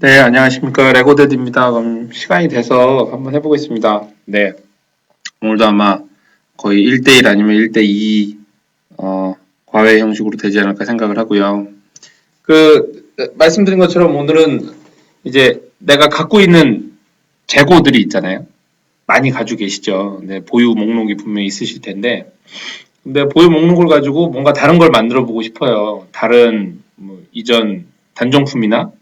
네, 안녕하십니까. 레고데드입니다. 그럼 시간이 돼서 한번 해보겠습니다. 네, 오늘도 아마 거의 1대1 아니면 1대2 과외 형식으로 되지 않을까 생각을 하고요. 말씀드린 것처럼 오늘은 이제 내가 갖고 있는 재고들이 있잖아요. 많이 가지고 계시죠. 네, 보유 목록이 분명히 있으실 텐데, 근데 보유 목록을 가지고 뭔가 다른 걸 만들어 보고 싶어요. 다른 뭐 이전 단정품이나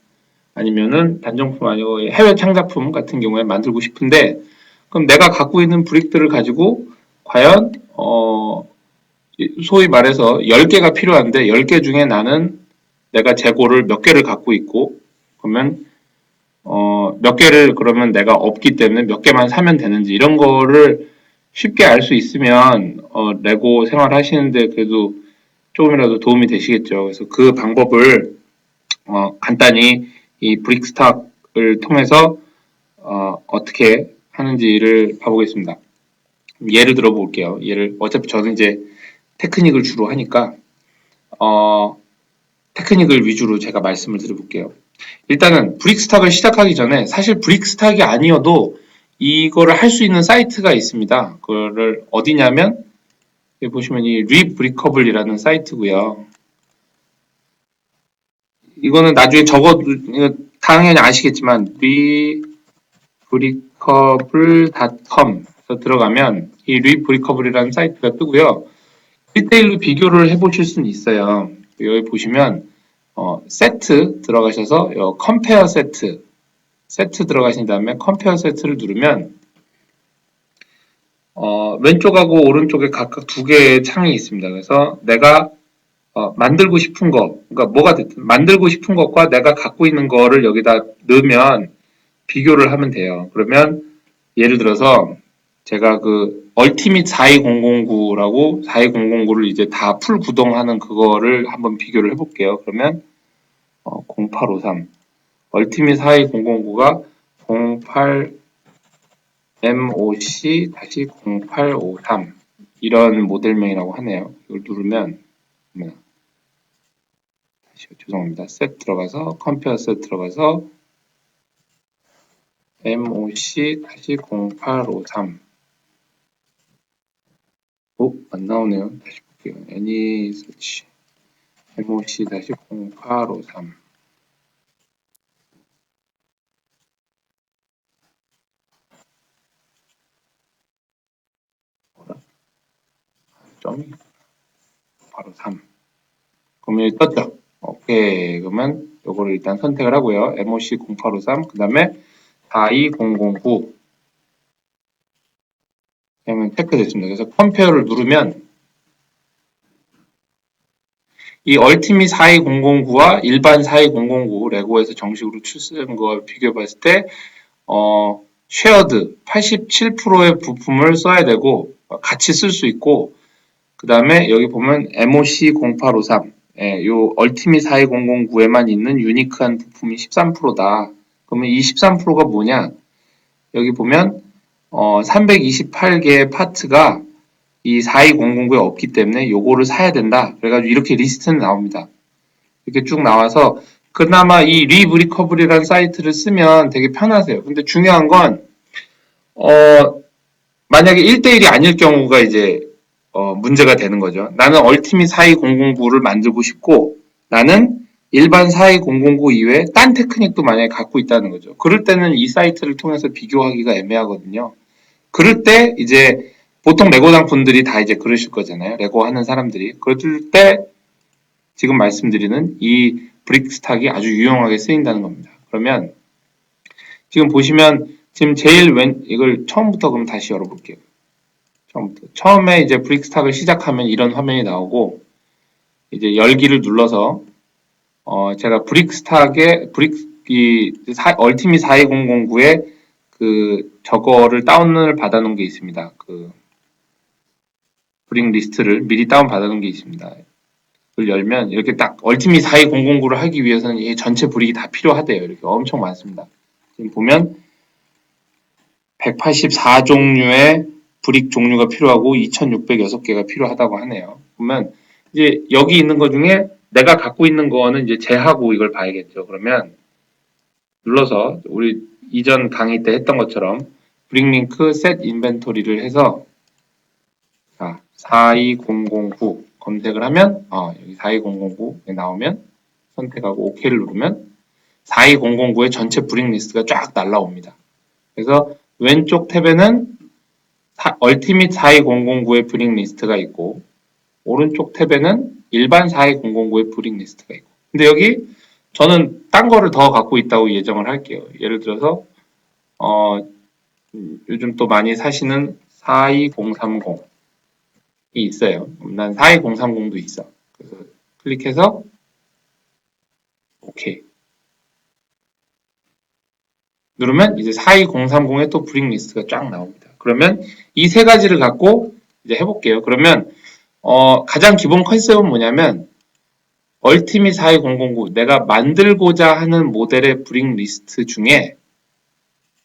아니면은 단정품 아니고 해외 창작품 같은 경우에 만들고 싶은데, 그럼 내가 갖고 있는 브릭들을 가지고 과연 소위 말해서 10개가 필요한데 10개 중에 나는 내가 재고를 몇 개를 갖고 있고, 그러면 몇 개를 그러면 내가 없기 때문에 몇 개만 사면 되는지 이런 거를 쉽게 알 수 있으면 레고 생활 하시는데 그래도 조금이라도 도움이 되시겠죠. 그래서 그 방법을 간단히 이 브릭스탁을 통해서 어떻게 하는지를 봐보겠습니다. 예를 들어 볼게요. 어차피 저는 이제 테크닉을 주로 하니까 어, 테크닉을 위주로 제가 말씀을 드려볼게요. 일단은 브릭스탁을 시작하기 전에 사실 브릭스탁이 아니어도 이거를 할 수 있는 사이트가 있습니다. 그거를 어디냐면 여기 보시면 이 리브리커블이라는 사이트고요. 이거는 나중에 적어도 당연히 아시겠지만 rebrickable.com에서 들어가면 이 rebrickable이라는 사이트가 뜨고요. 1대1로 비교를 해보실 수는 있어요. 여기 보시면 세트 들어가셔서 컴페어 세트 들어가신 다음에 컴페어 세트를 누르면 왼쪽하고 오른쪽에 각각 두 개의 창이 있습니다. 그래서 내가 만들고 싶은 거, 그러니까 뭐가 됐든 만들고 싶은 것과 내가 갖고 있는 거를 여기다 넣으면 비교를 하면 돼요. 그러면 예를 들어서 제가 그 얼티밋 42009라고 42009를 이제 다 풀 구동하는 그거를 한번 비교를 해볼게요. 그러면 0853 얼티밋 42009가 08 MOC-0853 이런 모델명이라고 하네요. 이걸 누르면 죄송합니다. 셋 들어가서 컴페어 셋 들어가서 MOC-0853 안 나오네요. 다시 볼게요. any search MOC-0853 점이 바로 3 그러면 여기 떴죠? 오케이. 그러면 요거를 일단 선택을 하고요. MOC0853 그 다음에 42009 그러면 체크됐습니다. 그래서 컴페어를 누르면 이 얼티밋 42009와 일반 42009 레고에서 정식으로 출시된 걸 비교해 봤을 때 쉐어드 87%의 부품을 써야 되고 같이 쓸 수 있고, 그 다음에 여기 보면 MOC0853 요 얼티밋 42009에만 있는 유니크한 부품이 13%다. 그러면 이 13%가 뭐냐? 여기 보면 328개의 파트가 이 42009에 없기 때문에 요거를 사야 된다. 그래가지고 이렇게 리스트는 나옵니다. 이렇게 쭉 나와서 그나마 이 리브리커블이라는 사이트를 쓰면 되게 편하세요. 근데 중요한 건 만약에 1대1이 아닐 경우가 이제 문제가 되는 거죠. 나는 얼티밋 42009를 만들고 싶고 나는 일반 42009 이외에 딴 테크닉도 만약에 갖고 있다는 거죠. 그럴 때는 이 사이트를 통해서 비교하기가 애매하거든요. 그럴 때 이제 보통 레고당 분들이 다 이제 그러실 거잖아요. 레고 하는 사람들이. 그럴 때 지금 말씀드리는 이 브릭스탁이 아주 유용하게 쓰인다는 겁니다. 그러면 지금 보시면 지금 제일 이걸 처음부터 그럼 다시 열어볼게요. 처음에 이제 브릭스탁을 시작하면 이런 화면이 나오고 이제 열기를 눌러서 제가 브릭스탁의 얼티밋 42009에 그 저거를 다운을 받아놓은 게 있습니다. 그 브릭 리스트를 미리 다운 받아놓은 게 있습니다. 그걸 열면 이렇게 딱 얼티밋 42009를 하기 위해서는 이 전체 브릭이 다 필요하대요. 이렇게 엄청 많습니다. 지금 보면 184종류의 브릭 종류가 필요하고 2606개가 필요하다고 하네요. 보면 이제 여기 있는 것 중에 내가 갖고 있는 거는 이제 제하고 이걸 봐야겠죠. 그러면 눌러서 우리 이전 강의 때 했던 것처럼 브링 링크 셋 인벤토리를 해서 42009 검색을 하면 여기 42009에 나오면 선택하고 OK를 누르면 42009의 전체 브링 리스트가 쫙 날라옵니다. 그래서 왼쪽 탭에는 얼티밋 42009의 브링 리스트가 있고 오른쪽 탭에는 일반 42009의 브링 리스트가 있고 근데 여기 저는 딴 거를 더 갖고 있다고 예정을 할게요. 예를 들어서 요즘 또 많이 사시는 42030이 있어요. 난 42030도 있어. 그래서 클릭해서 오케이 누르면 이제 42030의 또 브링 리스트가 쫙 나옵니다. 그러면 이 세 가지를 갖고 이제 해볼게요. 그러면 가장 기본 컨셉은 뭐냐면 얼티밋 42009 내가 만들고자 하는 모델의 브링 리스트 중에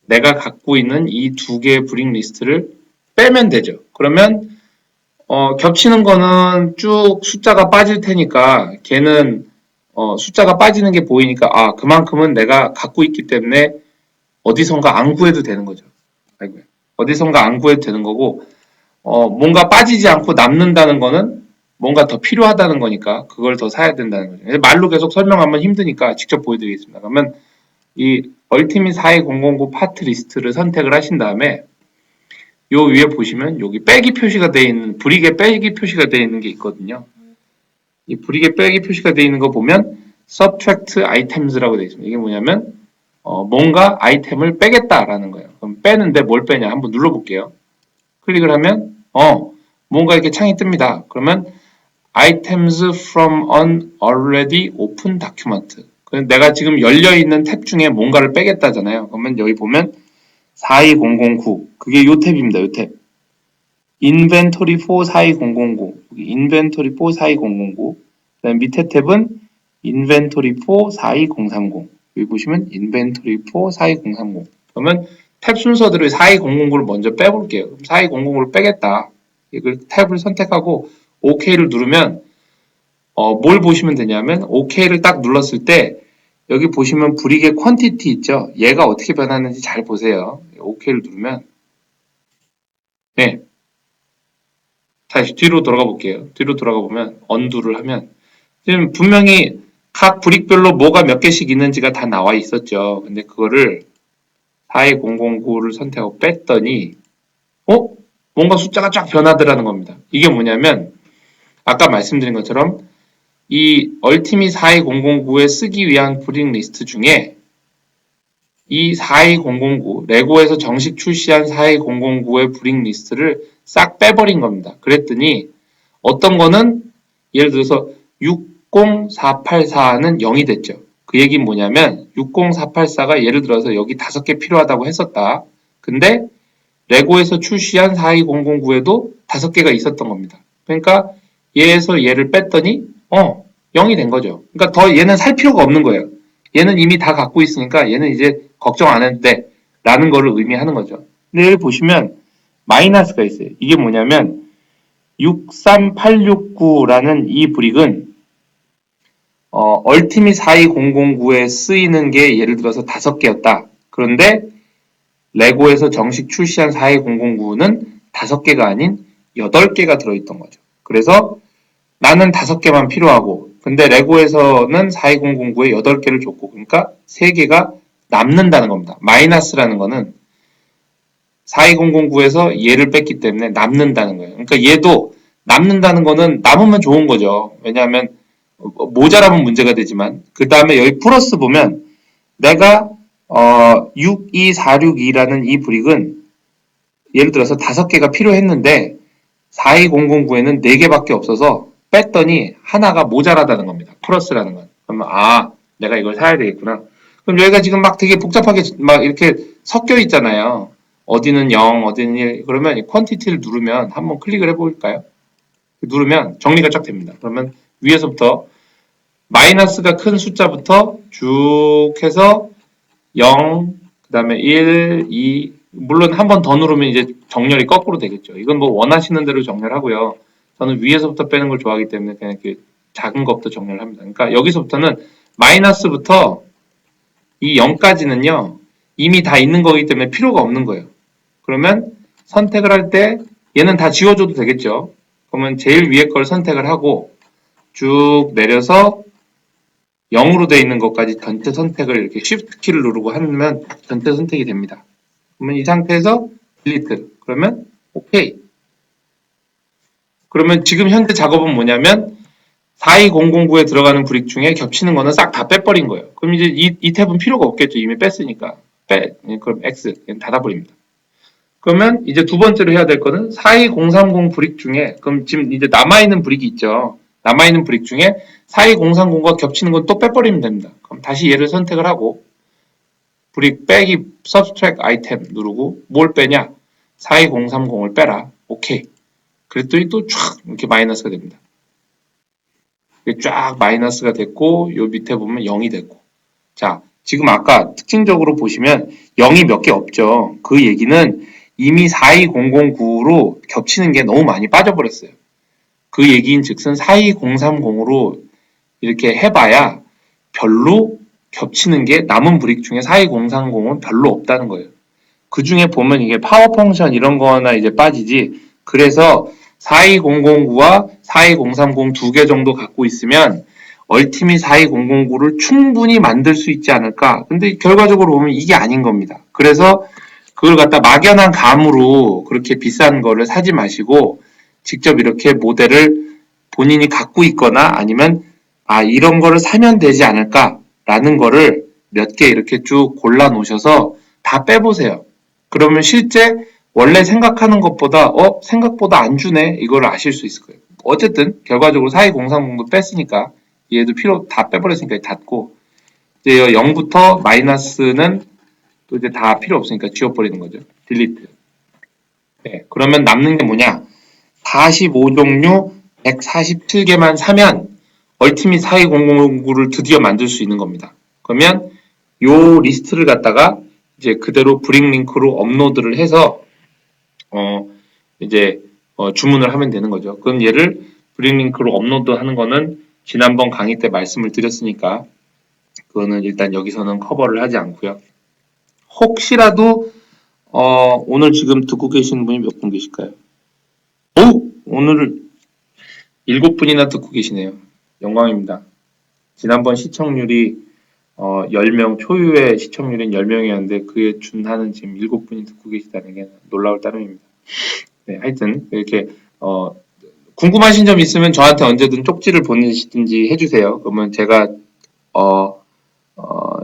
내가 갖고 있는 이 두 개의 브링 리스트를 빼면 되죠. 그러면 겹치는 거는 쭉 숫자가 빠질 테니까 걔는 숫자가 빠지는 게 보이니까 그만큼은 내가 갖고 있기 때문에 어디선가 안 구해도 되는 거죠. 아이고야. 어디선가 안 구해도 되는 거고 뭔가 빠지지 않고 남는다는 거는 뭔가 더 필요하다는 거니까 그걸 더 사야 된다는 거죠. 말로 계속 설명하면 힘드니까 직접 보여드리겠습니다. 그러면 이 얼티밋 42009 파트 리스트를 선택을 하신 다음에 요 위에 보시면 여기 빼기 표시가 되어 있는 브릭에 빼기 표시가 되어 있는 게 있거든요. 이 브릭에 빼기 표시가 되어 있는 거 보면 subtract items라고 되어 있습니다. 이게 뭐냐면 뭔가 아이템을 빼겠다라는 거예요. 그럼 빼는데 뭘 빼냐 한번 눌러볼게요. 클릭을 하면 뭔가 이렇게 창이 뜹니다. 그러면 items from an already open document. 내가 지금 열려있는 탭 중에 뭔가를 빼겠다잖아요. 그러면 여기 보면 42009 그게 요 탭입니다. 요 탭. inventory for 42009 inventory for 42009 그다음 밑에 탭은 inventory for 42030 여기 보시면 inventory for 42030 그러면 탭 순서대로 42009를 먼저 빼볼게요. 4200을 빼겠다. 이걸 탭을 선택하고 OK를 누르면 뭘 보시면 되냐면 OK를 딱 눌렀을 때 여기 보시면 브릭의 퀀티티 있죠? 얘가 어떻게 변하는지 잘 보세요. OK를 누르면 네. 다시 뒤로 돌아가 볼게요. 뒤로 돌아가 보면 언두를 하면 지금 분명히 각 브릭별로 뭐가 몇 개씩 있는지가 다 나와 있었죠. 근데 그거를 42009를 선택하고 뺐더니 뭔가 숫자가 쫙 변하더라는 겁니다. 이게 뭐냐면 아까 말씀드린 것처럼 이 얼티밋 42009에 쓰기 위한 브릭 리스트 중에 이 42009 레고에서 정식 출시한 42009의 브릭 리스트를 싹 빼버린 겁니다. 그랬더니 어떤 거는 예를 들어서 60484는 0이 됐죠. 그 얘기는 뭐냐면 60484가 예를 들어서 여기 5개 필요하다고 했었다. 근데 레고에서 출시한 42009에도 5개가 있었던 겁니다. 그러니까 얘에서 얘를 뺐더니 0이 된 거죠. 그러니까 더 얘는 살 필요가 없는 거예요. 얘는 이미 다 갖고 있으니까 얘는 이제 걱정 안 해도 돼 라는 거를 의미하는 거죠. 근데 여기 보시면 마이너스가 있어요. 이게 뭐냐면 63869라는 이 브릭은 얼티밋 42009에 쓰이는 게 예를 들어서 5개였다. 그런데 레고에서 정식 출시한 42009는 5개가 아닌 8개가 들어있던 거죠. 그래서 나는 5개만 필요하고 근데 레고에서는 42009에 8개를 줬고 그러니까 3개가 남는다는 겁니다. 마이너스라는 거는 42009에서 얘를 뺐기 때문에 남는다는 거예요. 그러니까 얘도 남는다는 거는 남으면 좋은 거죠. 왜냐하면 모자라면 문제가 되지만 그 다음에 여기 플러스 보면 내가 62462라는 이 브릭은 예를 들어서 5개가 필요했는데 42009에는 4개밖에 없어서 뺐더니 하나가 모자라다는 겁니다. 플러스라는 건. 그러면 내가 이걸 사야 되겠구나. 그럼 여기가 지금 막 되게 복잡하게 막 이렇게 섞여 있잖아요. 어디는 0, 어디는 1. 그러면 이 퀀티티를 누르면 한번 클릭을 해볼까요? 누르면 정리가 쫙 됩니다. 그러면 위에서부터 마이너스가 큰 숫자부터 쭉 해서 0, 그 다음에 1, 2, 물론 한 번 더 누르면 이제 정렬이 거꾸로 되겠죠. 이건 뭐 원하시는 대로 정렬하고요. 저는 위에서부터 빼는 걸 좋아하기 때문에 그냥 이렇게 작은 것부터 정렬합니다. 그러니까 여기서부터는 마이너스부터 이 0까지는요, 이미 다 있는 거기 때문에 필요가 없는 거예요. 그러면 선택을 할 때 얘는 다 지워줘도 되겠죠. 그러면 제일 위에 걸 선택을 하고 쭉 내려서 0으로 되어 있는 것까지 전체 선택을 이렇게 Shift 키를 누르고 하면 전체 선택이 됩니다. 그러면 이 상태에서 딜리트. 그러면 OK. 그러면 지금 현재 작업은 뭐냐면 42009에 들어가는 브릭 중에 겹치는 거는 싹 다 빼버린 거예요. 그럼 이제 이 탭은 필요가 없겠죠. 이미 뺐으니까. 그럼 X. 닫아버립니다. 그러면 이제 두 번째로 해야 될 거는 42030 브릭 중에, 그럼 지금 이제 남아있는 브릭이 있죠. 남아있는 브릭 중에 42030과 겹치는 건 또 빼버리면 됩니다. 그럼 다시 얘를 선택을 하고, 브릭 빼기 subtract 아이템 누르고, 뭘 빼냐? 42030을 빼라. 오케이. 그랬더니 또 쫙 이렇게 마이너스가 됩니다. 쫙 마이너스가 됐고, 요 밑에 보면 0이 됐고. 자, 지금 아까 특징적으로 보시면 0이 몇 개 없죠. 그 얘기는 이미 42009로 겹치는 게 너무 많이 빠져버렸어요. 그 얘기인 즉슨 42030으로 이렇게 해봐야 별로 겹치는 게 남은 브릭 중에 42030은 별로 없다는 거예요. 그 중에 보면 이게 파워 펑션 이런 거나 이제 빠지지. 그래서 42009와 42030 두 개 정도 갖고 있으면 얼티밋 42009를 충분히 만들 수 있지 않을까. 근데 결과적으로 보면 이게 아닌 겁니다. 그래서 그걸 갖다 막연한 감으로 그렇게 비싼 거를 사지 마시고 직접 이렇게 모델을 본인이 갖고 있거나 아니면 이런 거를 사면 되지 않을까라는 거를 몇 개 이렇게 쭉 골라 놓으셔서 다 빼보세요. 그러면 실제 원래 생각하는 것보다 생각보다 안 주네 이걸 아실 수 있을 거예요. 어쨌든 결과적으로 42030도 뺐으니까 얘도 필요 다 빼버렸으니까 닫고 이제 0부터 마이너스는 또 이제 다 필요 없으니까 지워버리는 거죠. 딜리트. 네, 그러면 남는 게 뭐냐? 45종류 147개만 사면 얼티밋 4200을 드디어 만들 수 있는 겁니다. 그러면 요 리스트를 갖다가 이제 그대로 브릭 링크로 업로드를 해서 이제 주문을 하면 되는 거죠. 그럼 얘를 브릭 링크로 업로드하는 거는 지난번 강의 때 말씀을 드렸으니까 그거는 일단 여기서는 커버를 하지 않고요. 혹시라도 오늘 지금 듣고 계시는 분이 몇 분 계실까요? 오늘 7분이나 듣고 계시네요. 영광입니다. 지난번 시청률이 10명 초유의 시청률인 10명이었는데 그에 준하는 지금 7분이 듣고 계시다는 게 놀라울 따름입니다. 네, 하여튼 이렇게 궁금하신 점 있으면 저한테 언제든 쪽지를 보내시든지 해주세요. 그러면 제가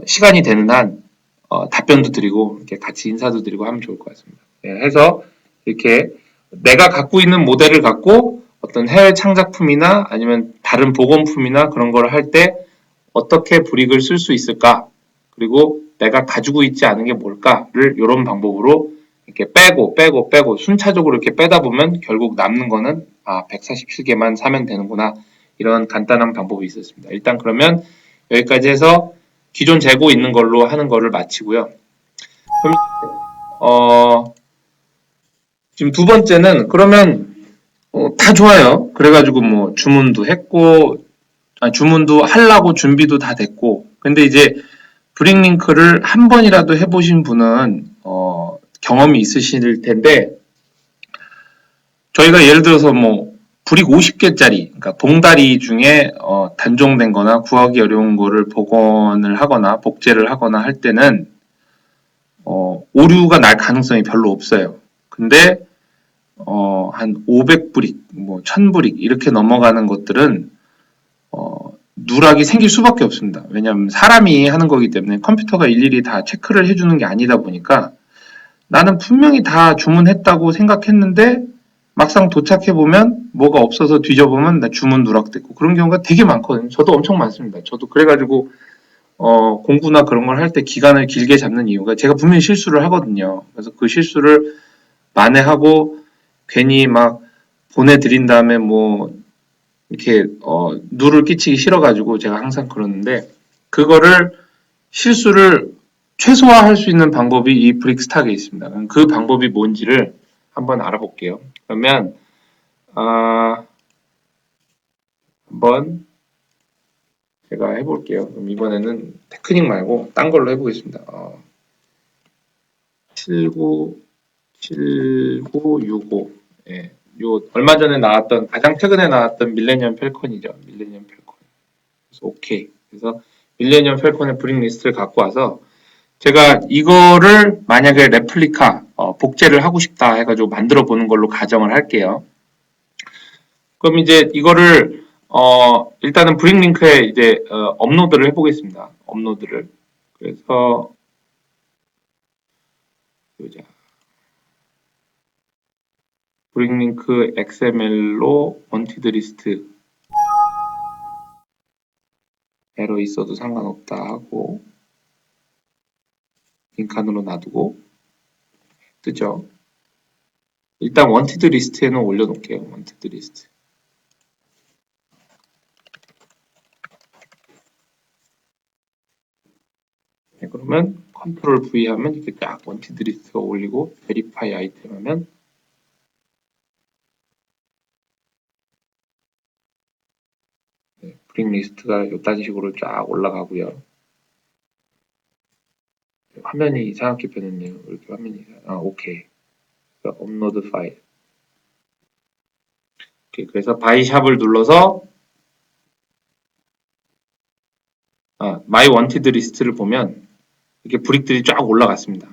시간이 되는 한 답변도 드리고 이렇게 같이 인사도 드리고 하면 좋을 것 같습니다. 네, 해서 이렇게 내가 갖고 있는 모델을 갖고 어떤 해외 창작품이나 아니면 다른 복원품이나 그런 걸 할 때 어떻게 브릭을 쓸 수 있을까? 그리고 내가 가지고 있지 않은 게 뭘까를 이런 방법으로 이렇게 빼고 순차적으로 이렇게 빼다 보면 결국 남는 거는 147개만 사면 되는구나. 이런 간단한 방법이 있었습니다. 일단 그러면 여기까지 해서 기존 재고 있는 걸로 하는 거를 마치고요. 그럼 지금 두 번째는 그러면 다 좋아요. 그래가지고 뭐 주문도 했고 주문도 하려고 준비도 다 됐고 근데 이제 브릭링크를 한 번이라도 해보신 분은 경험이 있으실 텐데 저희가 예를 들어서 뭐 브릭 50개짜리 그러니까 봉다리 중에 단종된 거나 구하기 어려운 거를 복원을 하거나 복제를 하거나 할 때는 오류가 날 가능성이 별로 없어요. 근데 한 500브릭, 뭐 1000브릭 이렇게 넘어가는 것들은 누락이 생길 수밖에 없습니다. 왜냐하면 사람이 하는 거기 때문에 컴퓨터가 일일이 다 체크를 해주는 게 아니다 보니까 나는 분명히 다 주문했다고 생각했는데 막상 도착해보면 뭐가 없어서 뒤져보면 나 주문 누락됐고 그런 경우가 되게 많거든요. 저도 엄청 많습니다. 저도 그래가지고 공부나 그런 걸 할 때 기간을 길게 잡는 이유가 제가 분명히 실수를 하거든요. 그래서 그 실수를 만회하고 괜히 막 보내드린 다음에 뭐 이렇게 누를 끼치기 싫어가지고 제가 항상 그러는데 그거를 실수를 최소화할 수 있는 방법이 이 브릭스탁에 있습니다. 그 방법이 뭔지를 한번 알아볼게요. 그러면 한번 제가 해볼게요. 그럼 이번에는 테크닉 말고 딴 걸로 해보겠습니다. 7965. 예. 요 얼마 전에 나왔던 가장 최근에 나왔던 밀레니엄 펠컨이죠. 밀레니엄 펠컨. 그래서 오케이. 그래서 밀레니엄 펠컨의 브릭 리스트를 갖고 와서 제가 이거를 만약에 레플리카 복제를 하고 싶다 해가지고 만들어 보는 걸로 가정을 할게요. 그럼 이제 이거를 일단은 브릭 링크에 이제 업로드를 해보겠습니다. 업로드를. 그래서 보자. 브릭 링크 XML로 원티드 리스트 에러 있어도 상관없다 하고 링크 안으로 놔두고 뜨죠. 일단 원티드 리스트에는 올려놓을게요. 원티드 리스트. 네, 그러면 컨트롤 V 하면 이렇게 딱 원티드 리스트가 올리고 베리파이 아이템 하면 네, 브릭 리스트가 이딴 식으로 쫙 올라가고요. 화면이 이상하게 변했네요. 이렇게 화면이 오케이. 업로드 파일. 오케이. 그래서 바이샵을 눌러서 마이 원티드 리스트를 보면 이렇게 브릭들이 쫙 올라갔습니다.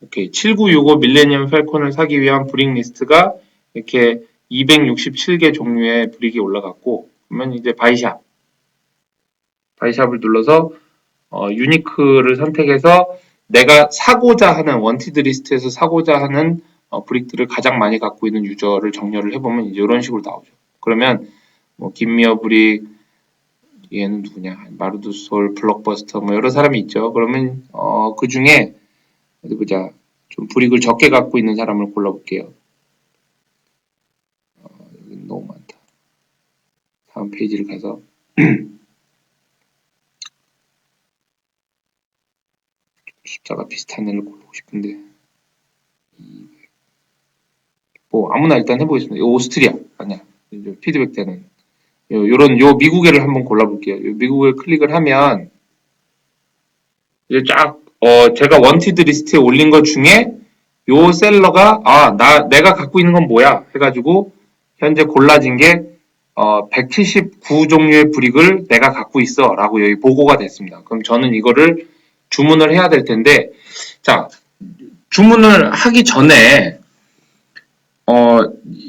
오케이. 7965 밀레니엄 펠콘을 사기 위한 브릭 리스트가 이렇게 267개 종류의 브릭이 올라갔고, 그러면 이제 바이샵을 눌러서 유니크를 선택해서 내가 사고자 하는 원티드 리스트에서 사고자 하는 브릭들을 가장 많이 갖고 있는 유저를 정렬을 해보면 이제 이런 식으로 나오죠. 그러면 뭐 김미어 브릭, 얘는 누구냐, 마르두솔, 블록버스터 뭐 여러 사람이 있죠. 그러면 그 중에 어디 보자, 좀 브릭을 적게 갖고 있는 사람을 골라볼게요. 여기 너무 많다. 다음 페이지를 가서 숫자가 비슷한 애를 고르고 싶은데 뭐 아무나 일단 해보겠습니다. 오스트리아 아니야. 피드백 되는 요런 미국애를 한번 골라볼게요. 미국을 클릭을 하면 이제 쫙 제가 원티드 리스트에 올린 것 중에 요 셀러가 내가 갖고 있는 건 뭐야 해가지고 현재 골라진 게 179종류의 브릭을 내가 갖고 있어 라고 여기 보고가 됐습니다. 그럼 저는 이거를 주문을 해야 될 텐데, 자, 주문을 하기 전에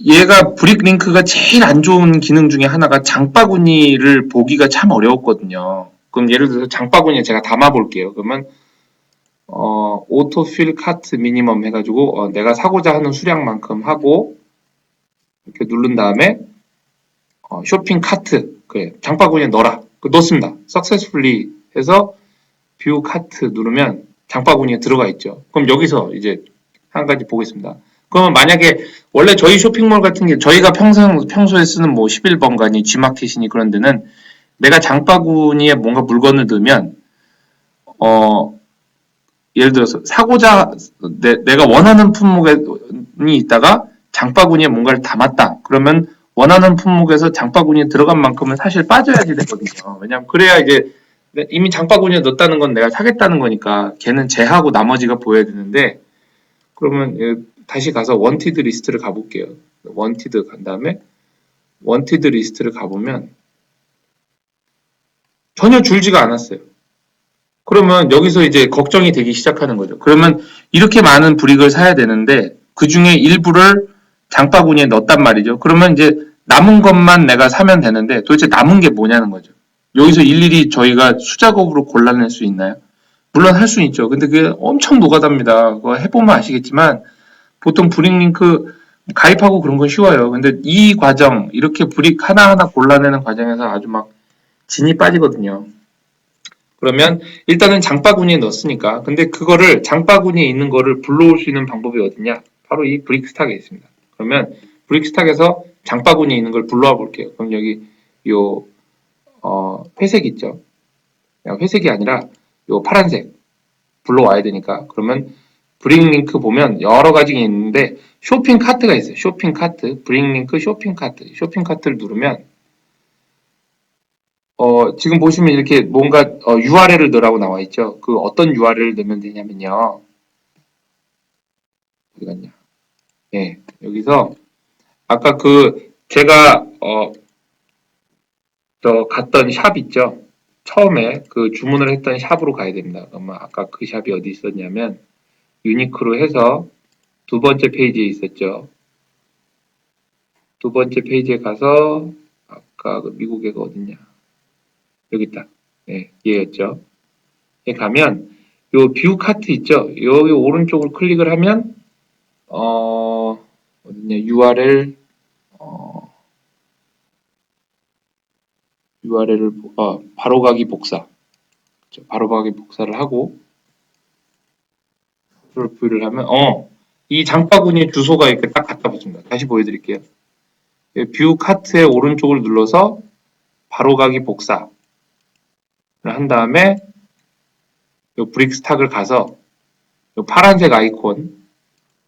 얘가 브릭 링크가 제일 안 좋은 기능 중에 하나가 장바구니를 보기가 참 어려웠거든요. 그럼 예를 들어서 장바구니에 제가 담아 볼게요. 그러면 오토필 카트 미니멈 해가지고 내가 사고자 하는 수량만큼 하고 이렇게 누른 다음에 쇼핑 카트 그래 장바구니에 넣어라 넣습니다. successfully 해서 뷰 카트 누르면 장바구니에 들어가 있죠. 그럼 여기서 이제 한 가지 보겠습니다. 그러면 만약에 원래 저희 쇼핑몰 같은 게 저희가 평소에 쓰는 뭐 11번가니 G마켓이니 그런 데는 내가 장바구니에 뭔가 물건을 넣으면 예를 들어서 사고자 내가 원하는 품목이 있다가 장바구니에 뭔가를 담았다. 그러면 원하는 품목에서 장바구니에 들어간 만큼은 사실 빠져야지 되거든요. 왜냐면 그래야 이제 이미 장바구니에 넣었다는 건 내가 사겠다는 거니까 걔는 제하고 나머지가 보여야 되는데 그러면 다시 가서 원티드 리스트를 가볼게요. 원티드 간 다음에 원티드 리스트를 가보면 전혀 줄지가 않았어요. 그러면 여기서 이제 걱정이 되기 시작하는 거죠. 그러면 이렇게 많은 브릭을 사야 되는데 그 중에 일부를 장바구니에 넣었단 말이죠. 그러면 이제 남은 것만 내가 사면 되는데 도대체 남은 게 뭐냐는 거죠. 여기서 일일이 저희가 수작업으로 골라낼 수 있나요? 물론 할 수 있죠. 근데 그게 엄청 노가다입니다. 그거 해보면 아시겠지만 보통 브릭 링크 가입하고 그런 건 쉬워요. 근데 이 과정 이렇게 브릭 하나하나 골라내는 과정에서 아주 막 진이 빠지거든요. 그러면 일단은 장바구니에 넣었으니까 근데 그거를 장바구니에 있는 거를 불러올 수 있는 방법이 어디냐? 바로 이 브릭스탁에 있습니다. 그러면 브릭스탁에서 장바구니에 있는 걸 불러와 볼게요. 그럼 여기 요 회색 있죠? 회색이 아니라 요 파란색 불러와야 되니까 그러면 브릭 링크 보면 여러 가지가 있는데 쇼핑 카트가 있어요. 쇼핑 카트, 브릭 링크 쇼핑 카트. 쇼핑 카트를 누르면 지금 보시면 이렇게 뭔가 URL을 넣으라고 나와 있죠. 그 어떤 URL을 넣으면 되냐면요. 어디 갔냐? 예, 여기서 아까 그 제가 저 갔던 샵 있죠. 처음에 그 주문을 했던 샵으로 가야 됩니다. 그러면 아까 그 샵이 어디 있었냐면 유니크로 해서 두 번째 페이지에 있었죠. 두 번째 페이지에 가서 아까 그 미국 애가 어딨냐? 여기 있다. 네, 얘였죠. 에 가면 요 뷰 카트 있죠. 여기 오른쪽을 클릭을 하면 어딨냐? URL URL을 바로가기 복사. 그렇죠? 바로가기 복사를 하고 프로필을 하면 이 장바구니 주소가 이렇게 딱 갖다 붙습니다. 다시 보여드릴게요. 뷰 카트의 오른쪽을 눌러서 바로가기 복사를 한 다음에 요 브릭스탁을 가서 요 파란색 아이콘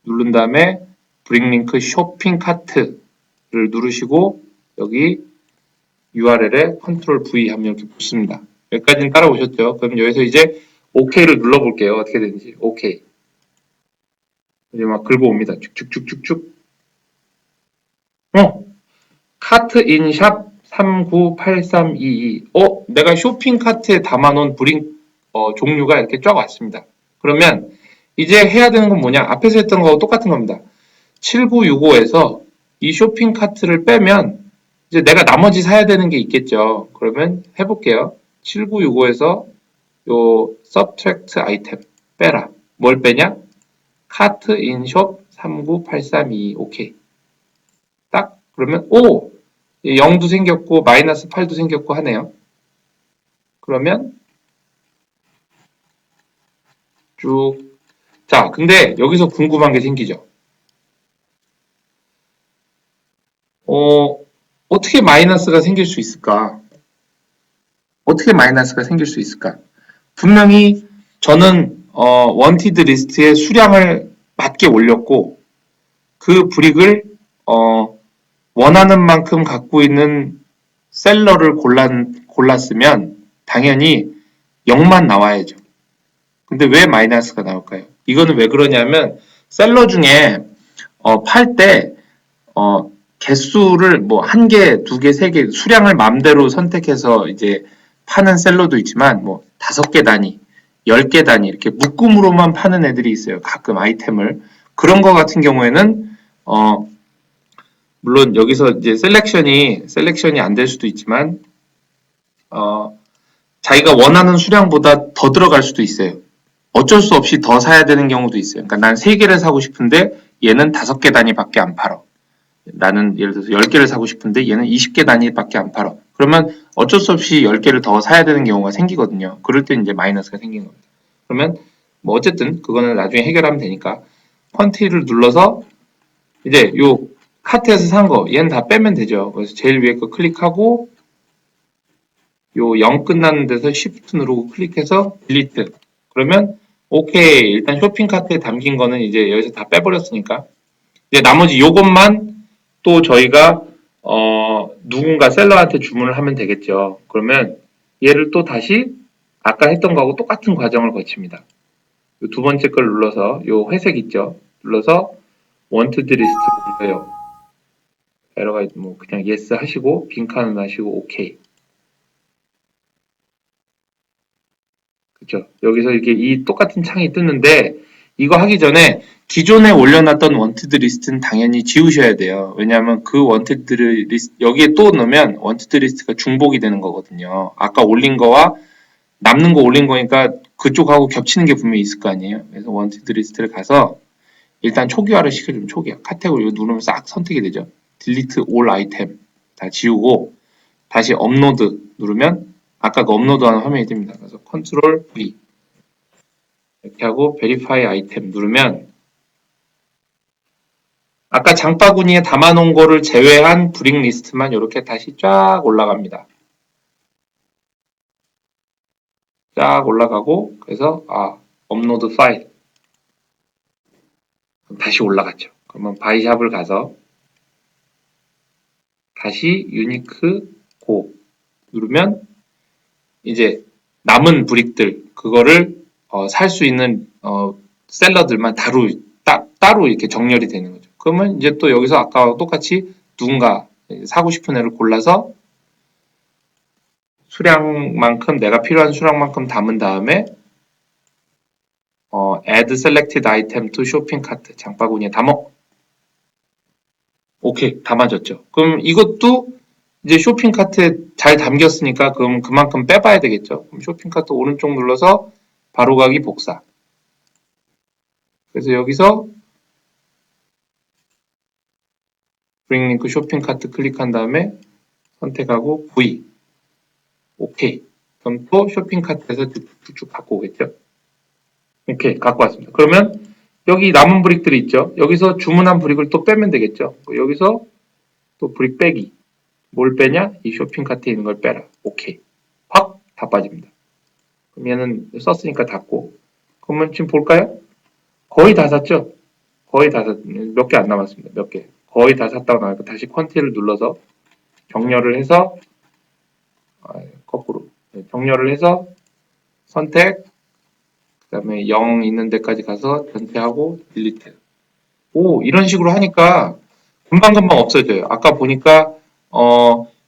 누른 다음에 브링 링크 쇼핑 카트를 누르시고 여기 URL에 컨트롤 V 하면 이렇게 붙습니다. 여기까지는 따라오셨죠? 그럼 여기서 이제 OK를 눌러볼게요. 어떻게 되는지. OK. 이제 막 긁어옵니다. 쭉쭉쭉쭉쭉. 카트 인샵 398322. 내가 쇼핑 카트에 담아놓은 브링 종류가 이렇게 쫙 왔습니다. 그러면 이제 해야 되는 건 뭐냐? 앞에서 했던 거하고 똑같은 겁니다. 7965에서 이 쇼핑 카트를 빼면 이제 내가 나머지 사야 되는 게 있겠죠. 그러면 해볼게요. 7965에서 요 subtract 아이템 빼라. 뭘 빼냐? 카트 인숍 398322. 오케이. 딱 그러면 0도 생겼고 마이너스 8도 생겼고 하네요. 그러면 쭉 자, 근데 여기서 궁금한 게 생기죠. 어떻게 마이너스가 생길 수 있을까? 어떻게 마이너스가 생길 수 있을까? 분명히 저는 원티드 리스트에 수량을 맞게 올렸고 그 브릭을 원하는 만큼 갖고 있는 셀러를 골랐으면 당연히 0만 나와야죠. 근데 왜 마이너스가 나올까요? 이거는 왜 그러냐면 셀러 중에 팔 때 개수를 뭐 한 개, 두 개, 세 개 수량을 맘대로 선택해서 이제 파는 셀러도 있지만 뭐 5개 단위, 10개 단위 이렇게 묶음으로만 파는 애들이 있어요. 가끔 아이템을. 그런 거 같은 경우에는 물론 여기서 이제 셀렉션이 안 될 수도 있지만 자기가 원하는 수량보다 더 들어갈 수도 있어요. 어쩔 수 없이 더 사야 되는 경우도 있어요. 그러니까 난 3개를 사고 싶은데 얘는 5개 단위밖에 안 팔어. 나는 예를 들어서 10개를 사고 싶은데 얘는 20개 단위밖에 안 팔어. 그러면 어쩔 수 없이 10개를 더 사야 되는 경우가 생기거든요. 그럴 때 이제 마이너스가 생기는 겁니다. 그러면 뭐 어쨌든 그거는 나중에 해결하면 되니까 퀀티를 눌러서 이제 요 카트에서 산 거 얘는 다 빼면 되죠. 그래서 제일 위에 거 클릭하고 요 0 끝나는 데서 Shift 누르고 클릭해서 딜리트. 그러면 오케이. 일단 쇼핑 카트에 담긴 거는 이제 여기서 다 빼버렸으니까 이제 나머지 요것만 또 저희가 누군가 셀러한테 주문을 하면 되겠죠. 그러면 얘를 또 다시 아까 했던 거하고 똑같은 과정을 거칩니다. 두 번째 걸 눌러서 요 회색 있죠. 눌러서 원투드 리스트로 불러요. 에러가 뭐 그냥 yes 하시고 빈칸은 하시고 오케이. 그렇죠. 여기서 이렇게 이 똑같은 창이 뜨는데 이거 하기 전에 기존에 올려놨던 원티드 리스트는 당연히 지우셔야 돼요. 왜냐하면 그 원티드 리스트 여기에 또 넣으면 원티드 리스트가 중복이 되는 거거든요. 아까 올린 거와 남는 거 올린 거니까 그쪽하고 겹치는 게 분명히 있을 거 아니에요. 그래서 원티드 리스트를 가서 일단 초기화를 시켜주면 초기화. 카테고리 이거 누르면 싹 선택이 되죠. 딜리트 올 아이템 다 지우고 다시 업로드 누르면 아까 그 업로드하는 화면이 뜹니다. 그래서 컨트롤 V 이렇게 하고 베리파이 아이템 누르면 아까 장바구니에 담아놓은 거를 제외한 브릭 리스트만 이렇게 다시 쫙 올라갑니다. 쫙 올라가고 그래서 업로드 파일 다시 올라갔죠. 그러면 바이샵을 가서 다시 유니크 고 누르면 이제 남은 브릭들 그거를 살 수 있는 셀러들만 따로 이렇게 정렬이 되는 거죠. 그러면 이제 또 여기서 아까와 똑같이 누군가 사고 싶은 애를 골라서 수량만큼 내가 필요한 수량만큼 담은 다음에 add selected item to shopping cart 장바구니에 담어. 오케이, 담아졌죠. 그럼 이것도 이제 쇼핑 카트에 잘 담겼으니까 그럼 그만큼 빼봐야 되겠죠. 그럼 쇼핑 카트 오른쪽 눌러서 바로 가기 복사. 그래서 여기서 브링 링크 쇼핑 카트 클릭한 다음에 선택하고 V. 오케이. 그럼 또 쇼핑 카트에서 쭉쭉 갖고 오겠죠. 오케이, 갖고 왔습니다. 그러면 여기 남은 브릭들이 있죠. 여기서 주문한 브릭을 또 빼면 되겠죠. 여기서 또 브릭 빼기. 뭘 빼냐? 이 쇼핑 카트에 있는 걸 빼라. 오케이. 확 다 빠집니다. 그럼 얘는 썼으니까 닫고. 그러면 지금 볼까요? 거의 다 샀죠? 거의 다 샀, 몇 개 안 남았습니다. 몇 개. 거의 다 샀다고 나니까 다시 컨티를 눌러서 정렬을 해서, 거꾸로. 정렬을 해서 선택, 그 다음에 0 있는 데까지 가서 전체하고 딜리트. 오, 이런 식으로 하니까 금방금방 없어져요. 아까 보니까,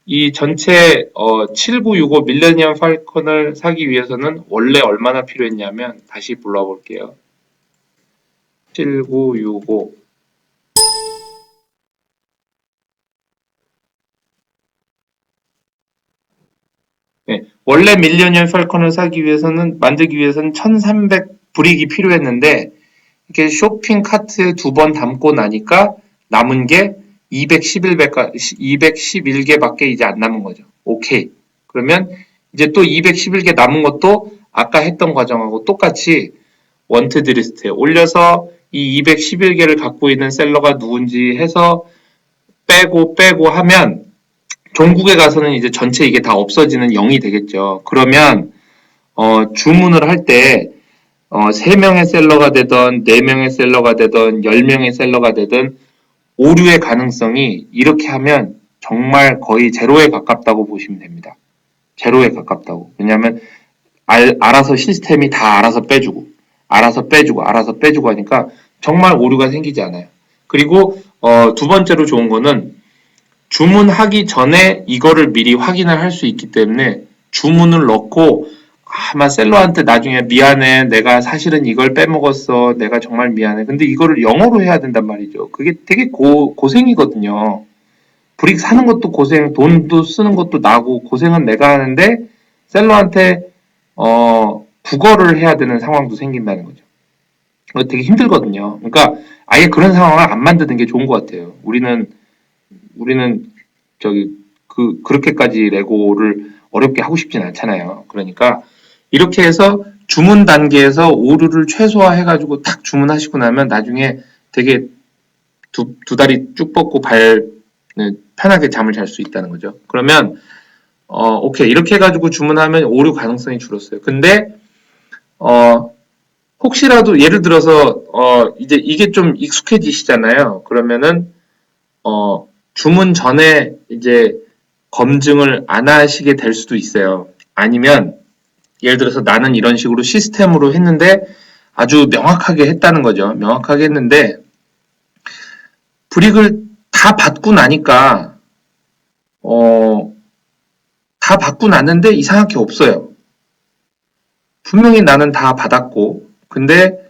이 전체 7965 밀레니엄 팔컨을 사기 위해서는 원래 얼마나 필요했냐면 다시 불러볼게요. 7965 네, 원래 밀레니엄 팔컨을 사기 위해서는 만들기 위해서는 1300 브릭이 필요했는데 이렇게 쇼핑 카트에 2번 담고 나니까 남은 게 211개밖에 이제 안 남은 거죠. 오케이. 그러면 이제 또 211개 남은 것도 아까 했던 과정하고 똑같이 원티드 리스트에 올려서 이 211개를 갖고 있는 셀러가 누군지 해서 빼고 하면 종국에 가서는 이제 전체 이게 다 없어지는 0이 되겠죠. 그러면 주문을 할 때 3명의 셀러가 되던 4명의 셀러가 되던 10명의 셀러가 되던 오류의 가능성이 이렇게 하면 정말 거의 제로에 가깝다고 보시면 됩니다. 제로에 가깝다고. 왜냐하면 알아서 시스템이 다 알아서 빼주고 하니까 정말 오류가 생기지 않아요. 그리고 두 번째로 좋은 거는 주문하기 전에 이거를 미리 확인을 할 수 있기 때문에 주문을 넣고 아마 셀러한테 나중에 미안해, 내가 사실은 이걸 빼먹었어, 내가 정말 미안해. 근데 이거를 영어로 해야 된단 말이죠. 그게 되게 고생이거든요. 브릭 사는 것도 고생, 돈도 쓰는 것도 나고 고생은 내가 하는데 셀러한테 국어를 해야 되는 상황도 생긴다는 거죠. 되게 힘들거든요. 그러니까 아예 그런 상황을 안 만드는 게 좋은 것 같아요. 우리는 그렇게까지 레고를 어렵게 하고 싶진 않잖아요. 그러니까 이렇게 해서 주문 단계에서 오류를 최소화해가지고 딱 주문하시고 나면 나중에 되게 두 다리 쭉 뻗고 편하게 잠을 잘 수 있다는 거죠. 그러면 오케이. 이렇게 해가지고 주문하면 오류 가능성이 줄었어요. 근데 혹시라도 예를 들어서 이제 이게 좀 익숙해지시잖아요. 그러면은 주문 전에 이제 검증을 안 하시게 될 수도 있어요. 아니면 예를 들어서 나는 이런 식으로 시스템으로 했는데 아주 명확하게 했다는 거죠. 명확하게 했는데 브릭을 다 받고 나니까 다 받고 났는데 이상할 게 없어요. 분명히 나는 다 받았고 근데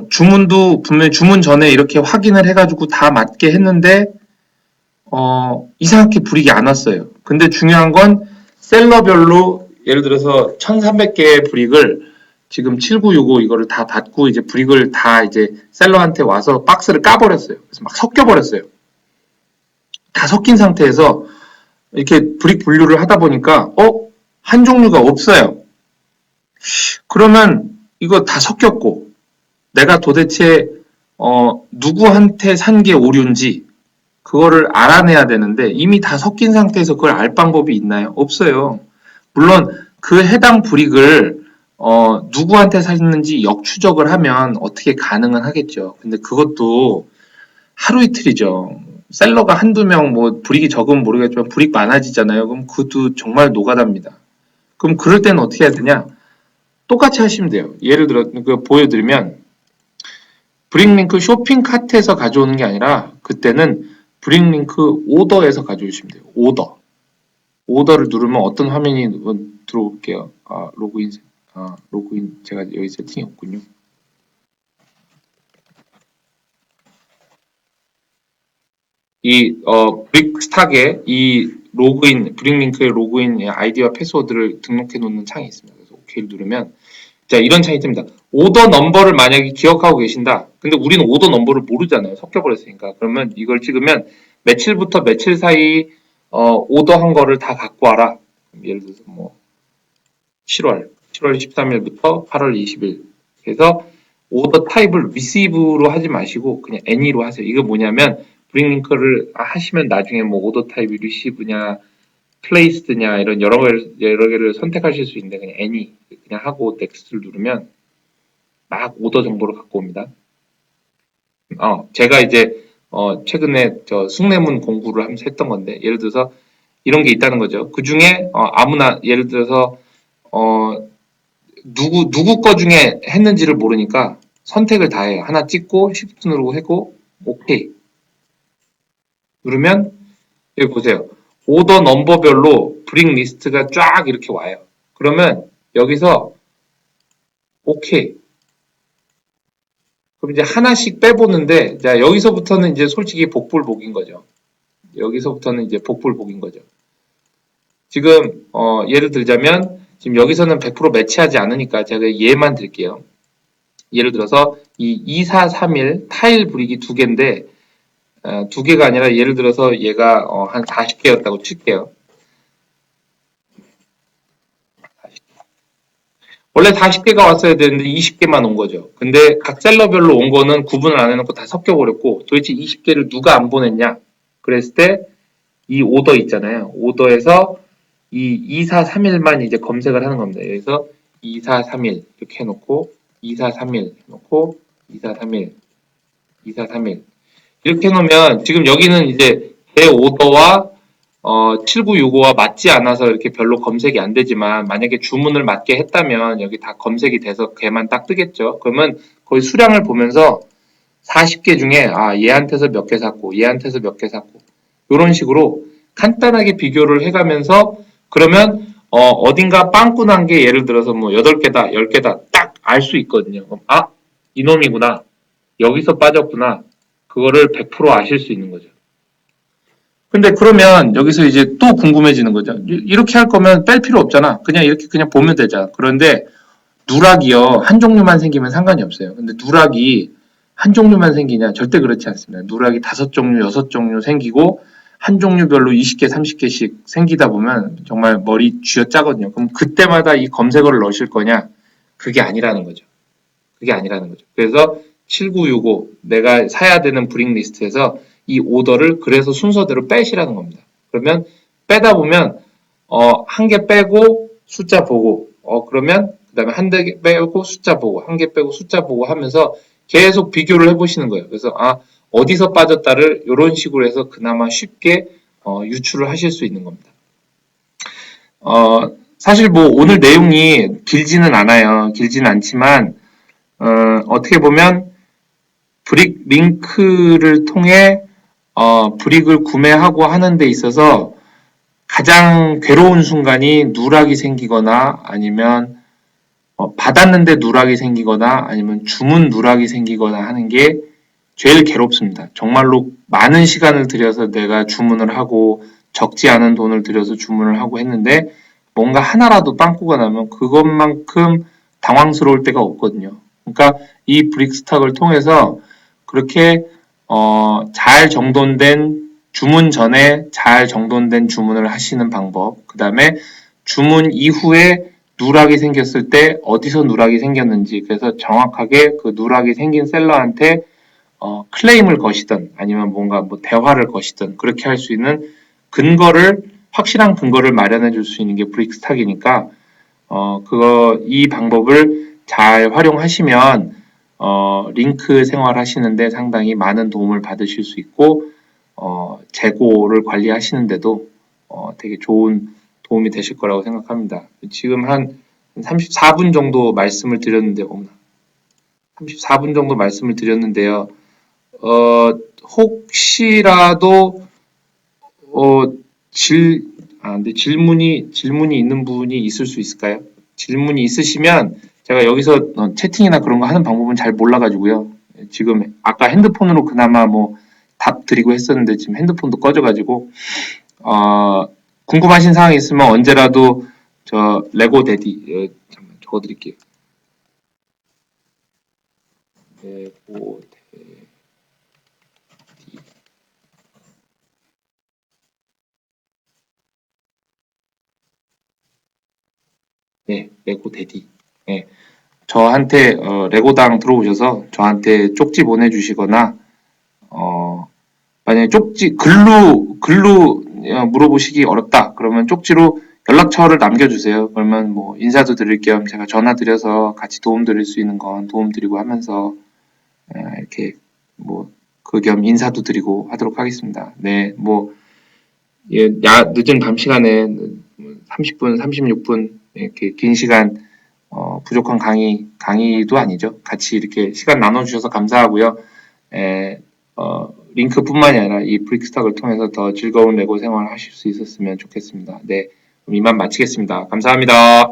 주문도 분명히 주문 전에 이렇게 확인을 해가지고 다 맞게 했는데 이상하게 브릭이 안 왔어요. 근데 중요한 건 셀러별로 예를 들어서 1300개의 브릭을 지금 7965 이거를 다 받고 이제 브릭을 다 이제 셀러한테 와서 박스를 까버렸어요. 그래서 막 섞여버렸어요. 다 섞인 상태에서 이렇게 브릭 분류를 하다 보니까 한 종류가 없어요. 그러면 이거 다 섞였고 내가 도대체 누구한테 산 게 오류인지 그거를 알아내야 되는데 이미 다 섞인 상태에서 그걸 알 방법이 있나요? 없어요. 물론 그 해당 브릭을 누구한테 샀는지 역추적을 하면 어떻게 가능은 하겠죠. 근데 그것도 하루 이틀이죠. 셀러가 한두 명 뭐 브릭이 적으면 모르겠지만 브릭 많아지잖아요. 그럼 그것도 정말 노가다입니다. 그럼 그럴 때는 어떻게 해야 되냐? 똑같이 하시면 돼요. 예를 들어 보여드리면 브릭링크 쇼핑 카트에서 가져오는 게 아니라 그때는 브릭링크 오더에서 가져오시면 돼요. 오더를 누르면 어떤 화면이 들어올게요. 로그인 제가 여기 세팅이 없군요. 이 브릭스탁에 이 브릭링크의 로그인 아이디와 패스워드를 등록해 놓는 창이 있습니다. 그래서 OK를 누르면 자, 이런 창이 뜹니다. 오더 넘버를 만약에 기억하고 계신다. 근데 우리는 오더 넘버를 모르잖아요. 섞여버렸으니까. 그러면 이걸 찍으면 며칠부터 며칠 사이 오더한 거를 다 갖고 와라. 예를 들어서 뭐 7월 13일부터 8월 20일. 그래서 오더 타입을 receive로 하지 마시고 그냥 any로 하세요. 이거 뭐냐면 브링링크를 하시면 나중에 뭐 오더 타입이 receive냐 플레이스드냐 이런 여러 개를 선택하실 수 있는데 그냥 any 그냥 하고 넥스트를 누르면 막 오더 정보를 갖고 옵니다. 제가 이제 최근에 저 숭례문 공부를 하면서 했던 건데 예를 들어서 이런 게 있다는 거죠. 그 중에 아무나 예를 들어서 누구 거 중에 했는지를 모르니까 선택을 다 해요. 하나 찍고 쉬프트 누르고 하고 오케이 누르면 여기 보세요. 오더 넘버별로 브릭 리스트가 쫙 이렇게 와요. 그러면 여기서 오케이. 그럼 이제 하나씩 빼보는데 자 여기서부터는 이제 솔직히 복불복인 거죠. 여기서부터는 이제 복불복인 거죠. 지금 예를 들자면 지금 여기서는 100% 매치하지 않으니까 제가 예만 드릴게요. 예를 들어서 이 2431 타일 브릭이 두 개인데 두 개가 아니라 예를 들어서 얘가 한 40개였다고 칠게요. 원래 40개가 왔어야 되는데 20개만 온 거죠. 근데 각 셀러별로 온 거는 구분을 안 해놓고 다 섞여버렸고 도대체 20개를 누가 안 보냈냐? 그랬을 때 이 오더 있잖아요. 오더에서 이 2431만 이제 검색을 하는 겁니다. 그래서 2431 이렇게 해놓고 2431 해놓고 2431 2431 이렇게 해놓으면 지금 여기는 이제 제 오더와 7965와 맞지 않아서 이렇게 별로 검색이 안 되지만 만약에 주문을 맞게 했다면 여기 다 검색이 돼서 걔만 딱 뜨겠죠. 그러면 거의 수량을 보면서 40개 중에 얘한테서 몇 개 샀고 얘한테서 몇 개 샀고 이런 식으로 간단하게 비교를 해가면서 그러면 어딘가 빵꾸 난 게 예를 들어서 뭐 8개다 10개다 딱 알 수 있거든요. 그럼 이놈이구나 여기서 빠졌구나 그거를 100% 아실 수 있는 거죠. 근데 그러면 여기서 이제 또 궁금해지는 거죠. 이렇게 할 거면 뺄 필요 없잖아. 그냥 이렇게 그냥 보면 되잖아. 그런데 누락이요. 한 종류만 생기면 상관이 없어요. 근데 누락이 한 종류만 생기냐? 절대 그렇지 않습니다. 누락이 5종류, 6종류 생기고 한 종류별로 20개, 30개씩 생기다 보면 정말 머리 쥐어짜거든요. 그럼 그때마다 이 검색어를 넣으실 거냐? 그게 아니라는 거죠. 그게 아니라는 거죠. 그래서 7965 내가 사야 되는 브릭 리스트에서 이 오더를 그래서 순서대로 빼시라는 겁니다. 그러면 빼다 보면 한 개 빼고 숫자 보고 그러면 그 다음에 한 개 빼고 숫자 보고 한 개 빼고 숫자 보고 하면서 계속 비교를 해보시는 거예요. 그래서 어디서 빠졌다를 이런 식으로 해서 그나마 쉽게 유출을 하실 수 있는 겁니다. 사실 뭐 오늘 내용이 길지는 않아요. 길지는 않지만 어떻게 보면 브릭 링크를 통해 브릭을 구매하고 하는 데 있어서 가장 괴로운 순간이 누락이 생기거나 아니면 받았는데 누락이 생기거나 아니면 주문 누락이 생기거나 하는 게 제일 괴롭습니다. 정말로 많은 시간을 들여서 내가 주문을 하고 적지 않은 돈을 들여서 주문을 하고 했는데 뭔가 하나라도 빵꾸가 나면 그것만큼 당황스러울 때가 없거든요. 그러니까 이 브릭스탁을 통해서 그렇게 잘 정돈된 주문 전에 잘 정돈된 주문을 하시는 방법, 그 다음에 주문 이후에 누락이 생겼을 때 어디서 누락이 생겼는지 그래서 정확하게 그 누락이 생긴 셀러한테 클레임을 거시든 아니면 뭔가 뭐 대화를 거시든 그렇게 할 수 있는 확실한 근거를 마련해 줄 수 있는 게 브릭스탁이니까 이 방법을 잘 활용하시면 링크 생활하시는데 상당히 많은 도움을 받으실 수 있고 재고를 관리하시는데도 되게 좋은 도움이 되실 거라고 생각합니다. 지금 한 34분 정도 말씀을 드렸는데, 34분 정도 말씀을 드렸는데요. 혹시라도, 어, 근데 질문이 있는 분이 있을 수 있을까요? 질문이 있으시면 제가 여기서 채팅이나 그런 거 하는 방법은 잘 몰라가지고요. 지금 아까 핸드폰으로 그나마 뭐 답 드리고 했었는데 지금 핸드폰도 꺼져가지고, 궁금하신 사항이 있으면 언제라도 저 레고 데디, 잠깐만 적어드릴게요. 레고 데디. 네, 레고 데디. 네, 저한테 레고당 들어오셔서 저한테 쪽지 보내주시거나 만약에 쪽지 글로 물어보시기 어렵다 그러면 쪽지로 연락처를 남겨주세요. 그러면 뭐 인사도 드릴 겸 제가 전화 드려서 같이 도움 드릴 수 있는 건 도움 드리고 하면서 이렇게 뭐 그 겸 인사도 드리고 하도록 하겠습니다. 네, 뭐 예, 늦은 밤 시간에 30분, 36분 이렇게 긴 시간 부족한 강의도 아니죠. 같이 이렇게 시간 나눠주셔서 감사하고요. 에, 링크뿐만이 아니라 이 브릭스탁을 통해서 더 즐거운 레고 생활 하실 수 있었으면 좋겠습니다. 네, 그럼 이만 마치겠습니다. 감사합니다.